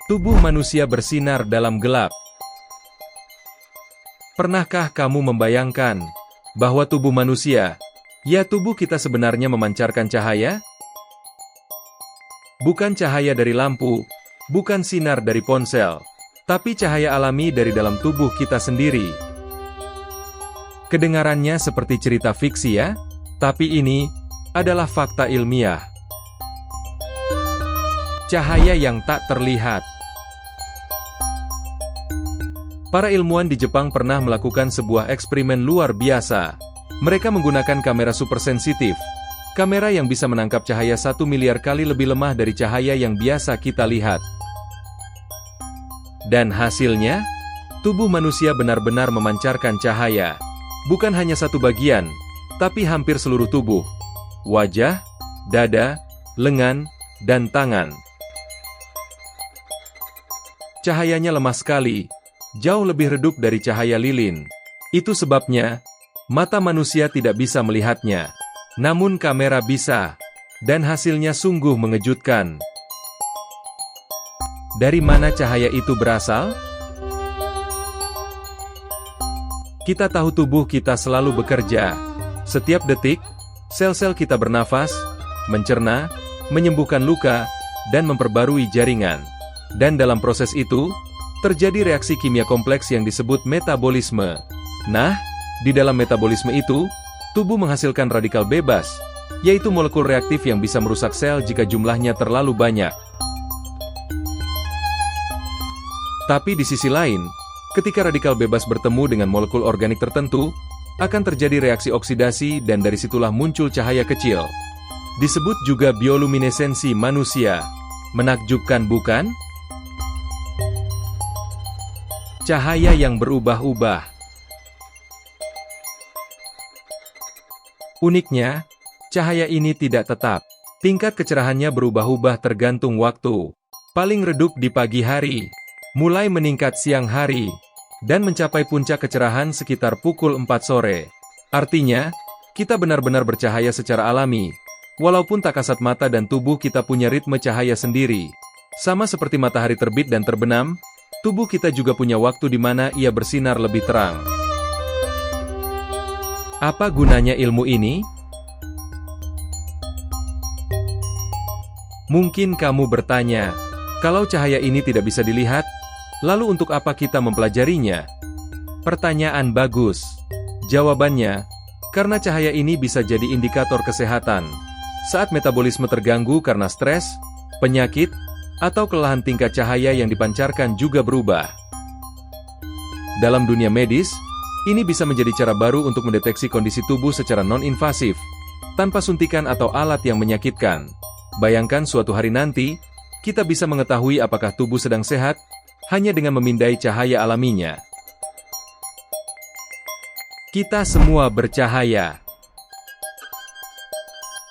Tubuh manusia bersinar dalam gelap. Pernahkah kamu membayangkan bahwa tubuh manusia, ya tubuh kita sebenarnya memancarkan cahaya? Bukan cahaya dari lampu, bukan sinar dari ponsel, tapi cahaya alami dari dalam tubuh kita sendiri. Kedengarannya seperti cerita fiksi ya, tapi ini adalah fakta ilmiah. Cahaya yang tak terlihat. Para ilmuwan di Jepang pernah melakukan sebuah eksperimen luar biasa. Mereka menggunakan kamera supersensitif. Kamera yang bisa menangkap cahaya 1 miliar kali lebih lemah dari cahaya yang biasa kita lihat. Dan hasilnya, tubuh manusia benar-benar memancarkan cahaya. Bukan hanya satu bagian, tapi hampir seluruh tubuh. Wajah, dada, lengan, dan tangan. Cahayanya lemah sekali, jauh lebih redup dari cahaya lilin. Itu sebabnya, mata manusia tidak bisa melihatnya. Namun kamera bisa, dan hasilnya sungguh mengejutkan. Dari mana cahaya itu berasal? Kita tahu tubuh kita selalu bekerja. Setiap detik, sel-sel kita bernafas, mencerna, menyembuhkan luka, dan memperbarui jaringan. Dan dalam proses itu, terjadi reaksi kimia kompleks yang disebut metabolisme. Nah, di dalam metabolisme itu, tubuh menghasilkan radikal bebas, yaitu molekul reaktif yang bisa merusak sel jika jumlahnya terlalu banyak. Tapi di sisi lain, ketika radikal bebas bertemu dengan molekul organik tertentu, akan terjadi reaksi oksidasi dan dari situlah muncul cahaya kecil. Disebut juga bioluminesensi manusia. Menakjubkan bukan? Cahaya yang berubah-ubah. Uniknya, cahaya ini tidak tetap. Tingkat kecerahannya berubah-ubah tergantung waktu. Paling redup di pagi hari, mulai meningkat siang hari, dan mencapai puncak kecerahan sekitar pukul 4 sore. Artinya, kita benar-benar bercahaya secara alami. Walaupun tak kasat mata dan tubuh kita punya ritme cahaya sendiri. Sama seperti matahari terbit dan terbenam, tubuh kita juga punya waktu di mana ia bersinar lebih terang. Apa gunanya ilmu ini? Mungkin kamu bertanya, kalau cahaya ini tidak bisa dilihat, lalu untuk apa kita mempelajarinya? Pertanyaan bagus. Jawabannya, karena cahaya ini bisa jadi indikator kesehatan. Saat metabolisme terganggu karena stres, penyakit, atau kelelahan, tingkat cahaya yang dipancarkan juga berubah. Dalam dunia medis, ini bisa menjadi cara baru untuk mendeteksi kondisi tubuh secara non-invasif, tanpa suntikan atau alat yang menyakitkan. Bayangkan suatu hari nanti, kita bisa mengetahui apakah tubuh sedang sehat, hanya dengan memindai cahaya alaminya. Kita semua bercahaya.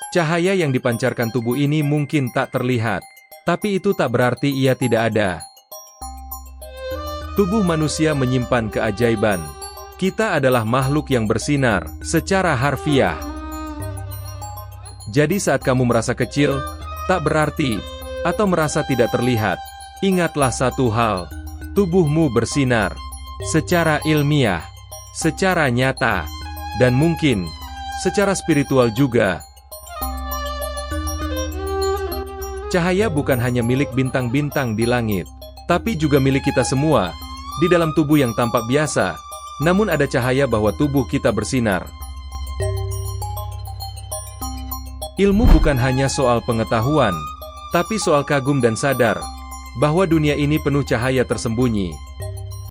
Cahaya yang dipancarkan tubuh ini mungkin tak terlihat, tapi itu tak berarti ia tidak ada. Tubuh manusia menyimpan keajaiban. Kita adalah makhluk yang bersinar secara harfiah. Jadi saat kamu merasa kecil, tak berarti, atau merasa tidak terlihat, ingatlah satu hal, tubuhmu bersinar secara ilmiah, secara nyata, dan mungkin secara spiritual juga. Cahaya bukan hanya milik bintang-bintang di langit, tapi juga milik kita semua, di dalam tubuh yang tampak biasa. Namun ada cahaya bahwa tubuh kita bersinar. Ilmu bukan hanya soal pengetahuan, tapi soal kagum dan sadar bahwa dunia ini penuh cahaya tersembunyi.